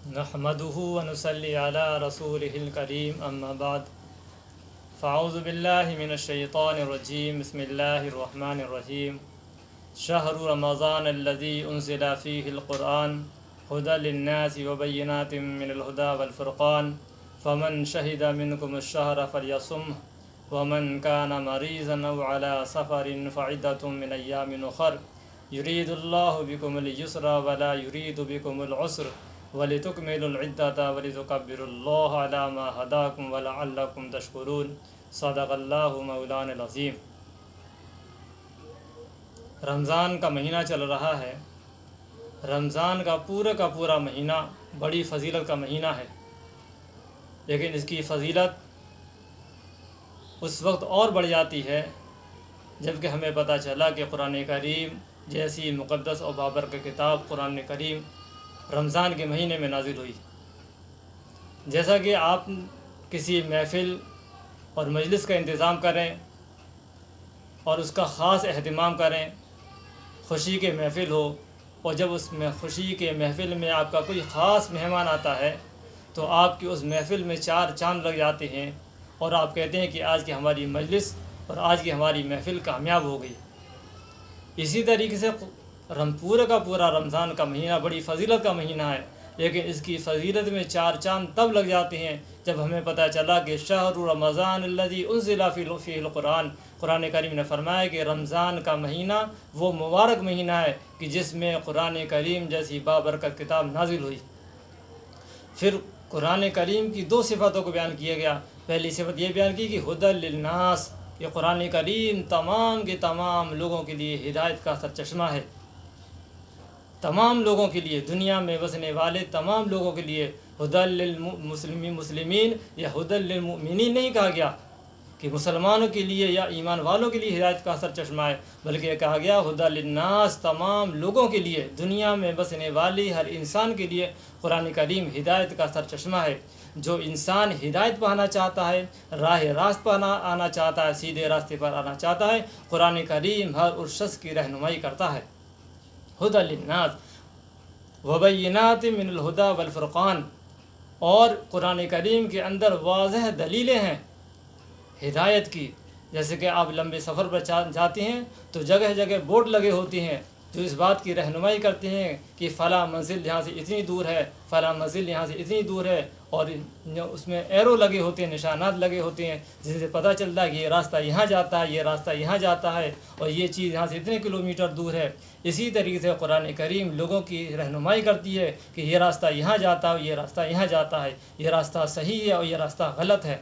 نحمده ونصلي على رسوله الكريم أما بعد فأعوذ بالله من الشيطان الرجيم بسم الله الرحمن الرحيم شهر رمضان الذي أنزل فيه القرآن هدى للناس وبينات من الهدى والفرقان فمن شهد منكم الشهر فليصمه ومن كان مريضا أو على سفر فعدة من أيام أخر يريد الله بكم اليسر ولا يريد بكم العسر وَلِتُكْمِلُوا الْعِدَّةَ وَلِتُكَبِّرُوا اللَّهَ عَلَى مَا هَدَاكُمْ وَلَعَلَّكُمْ تَشْكُرُونَ صدق اللہ مولانا العظیم۔ رمضان کا مہینہ چل رہا ہے۔ رمضان کا پورا مہینہ بڑی فضیلت کا مہینہ ہے، لیکن اس کی فضیلت اس وقت اور بڑھ جاتی ہے جب کہ ہمیں پتہ چلا کہ قرآن کریم جیسی مقدس اور بابرکت کتاب قرآن کریم رمضان کے مہینے میں نازل ہوئی۔ جیسا کہ آپ کسی محفل اور مجلس کا انتظام کریں اور اس کا خاص اہتمام کریں، خوشی کے محفل ہو، اور جب اس میں خوشی کے محفل میں آپ کا کوئی خاص مہمان آتا ہے تو آپ کی اس محفل میں 4 چاند لگ جاتے ہیں اور آپ کہتے ہیں کہ آج کی ہماری مجلس اور آج کی ہماری محفل کامیاب ہو گئی۔ اسی طریقے سے پورا رمضان کا مہینہ بڑی فضیلت کا مہینہ ہے، لیکن اس کی فضیلت میں 4 چاند تب لگ جاتے ہیں جب ہمیں پتہ چلا کہ شہر رمضان الذی انزل فیہ القرآن، قرآن کریم نے فرمایا کہ رمضان کا مہینہ وہ مبارک مہینہ ہے کہ جس میں قرآن کریم جیسی بابرکت کتاب نازل ہوئی۔ پھر قرآن کریم کی 2 صفتوں کو بیان کیا گیا۔ پہلی صفت یہ بیان کی کہ ہدی للناس، یہ قرآن کریم تمام کے تمام لوگوں کے لیے ہدایت کا سرچشمہ ہے، تمام لوگوں کے لیے، دنیا میں بسنے والے تمام لوگوں کے لیے۔ ہدی للمسلمین یا ہدی للمؤمنین نہیں کہا گیا کہ مسلمانوں کے لیے یا ایمان والوں کے لیے ہدایت کا سرچشمہ ہے، بلکہ کہا گیا ہدی للناس، تمام لوگوں کے لیے، دنیا میں بسنے والی ہر انسان کے لیے قرآن کریم ہدایت کا سرچشمہ ہے۔ جو انسان ہدایت پانا چاہتا ہے، راہ راست پر آنا چاہتا ہے، سیدھے راستے پر آنا چاہتا ہے، قرآن کریم ہر اس شخص کی رہنمائی کرتا ہے۔ ہدی للناس وبینات من الہدی والفرقان، اور قرآن کریم کے اندر واضح دلیلیں ہیں ہدایت کی۔ جیسے کہ آپ لمبے سفر پر جاتے ہیں تو جگہ جگہ بورڈ لگے ہوتے ہیں جو اس بات کی رہنمائی کرتے ہیں کہ فلاں منزل یہاں سے اتنی دور ہے، فلاں منزل یہاں سے اتنی دور ہے، اور اس میں ایرو لگے ہوتے ہیں، نشانات لگے ہوتے ہیں جن سے پتہ چلتا ہے کہ یہ راستہ یہاں جاتا ہے، یہ راستہ یہاں جاتا ہے، اور یہ چیز یہاں سے اتنے کلومیٹر دور ہے۔ اسی طریقے سے قرآن کریم لوگوں کی رہنمائی کرتی ہے کہ یہ راستہ یہاں جاتا ہے، یہ راستہ یہاں جاتا ہے، یہ راستہ صحیح ہے اور یہ راستہ غلط ہے۔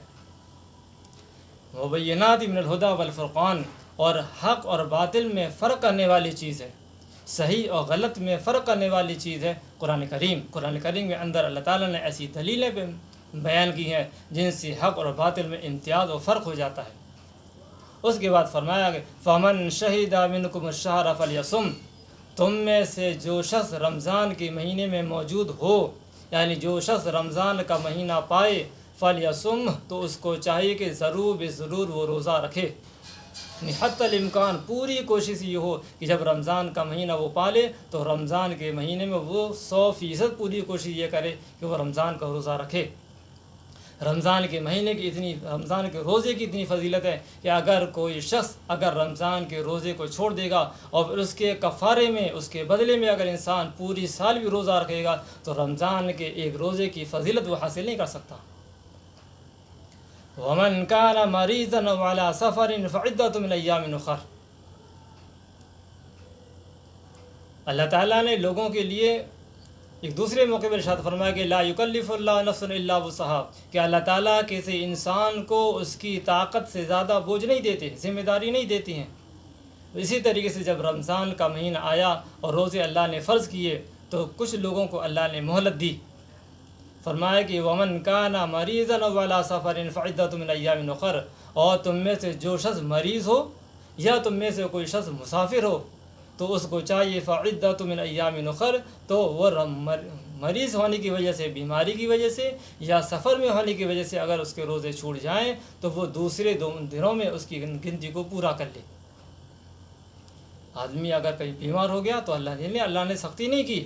مبینات من الہدی والفرقان، اور حق اور باطل میں فرق کرنے والی چیز ہے، صحیح اور غلط میں فرق کرنے والی چیز ہے قرآن کریم۔ قرآن کریم کے اندر اللہ تعالیٰ نے ایسی دلیلیں بیان کی ہیں جن سے حق اور باطل میں امتیاز و فرق ہو جاتا ہے۔ اس کے بعد فرمایا کہ فمن شہد منکم الشہر فلیصم، تم میں سے جو شخص رمضان کے مہینے میں موجود ہو، یعنی جو شخص رمضان کا مہینہ پائے، فلیصم، تو اس کو چاہیے کہ ضرور وہ روزہ رکھے۔ حتی الامکان، پوری کوشش یہ ہو کہ جب رمضان کا مہینہ وہ پالے تو رمضان کے مہینے میں وہ 100% پوری کوشش یہ کرے کہ وہ رمضان کا روزہ رکھے۔ رمضان کے مہینے کی رمضان کے روزے کی اتنی فضیلت ہے کہ اگر کوئی شخص رمضان کے روزے کو چھوڑ دے گا اور پھر اس کے کفارے میں، اس کے بدلے میں اگر انسان پوری سال بھی روزہ رکھے گا تو رمضان کے ایک روزے کی فضیلت وہ حاصل نہیں کر سکتا۔ وَمَنْ كَانَ مَرِيضًا أَوْ عَلَى سَفَرٍ فَعِدَّةٌ مِنْ أَيَّامٍ أُخَرَ، اللہ تعالیٰ نے لوگوں کے لیے ایک دوسرے موقع پر ارشاد فرمایا کہ لا یکلف اللہ نفسا الا وسعها، کہ اللہ تعالیٰ کسی انسان کو اس کی طاقت سے زیادہ بوجھ نہیں دیتے، ذمہ داری نہیں دیتی ہیں۔ اسی طریقے سے جب رمضان کا مہینہ آیا اور روزے اللہ نے فرض کیے تو کچھ لوگوں کو اللہ نے مہلت دی۔ فرمایا کہ ومن کان مریضا أو علی سفر فعدۃ من ایام اخر، اور تم میں سے جو شخص مریض ہو یا تم میں سے کوئی شخص مسافر ہو تو اس کو چاہیے فعدۃ من ایام اخر، تو وہ مریض ہونے کی وجہ سے، بیماری کی وجہ سے یا سفر میں ہونے کی وجہ سے اگر اس کے روزے چھوٹ جائیں تو وہ دوسرے دنوں میں اس کی گنتی کو پورا کر لے۔ آدمی اگر کہیں بیمار ہو گیا تو اللہ نے سختی نہیں کی،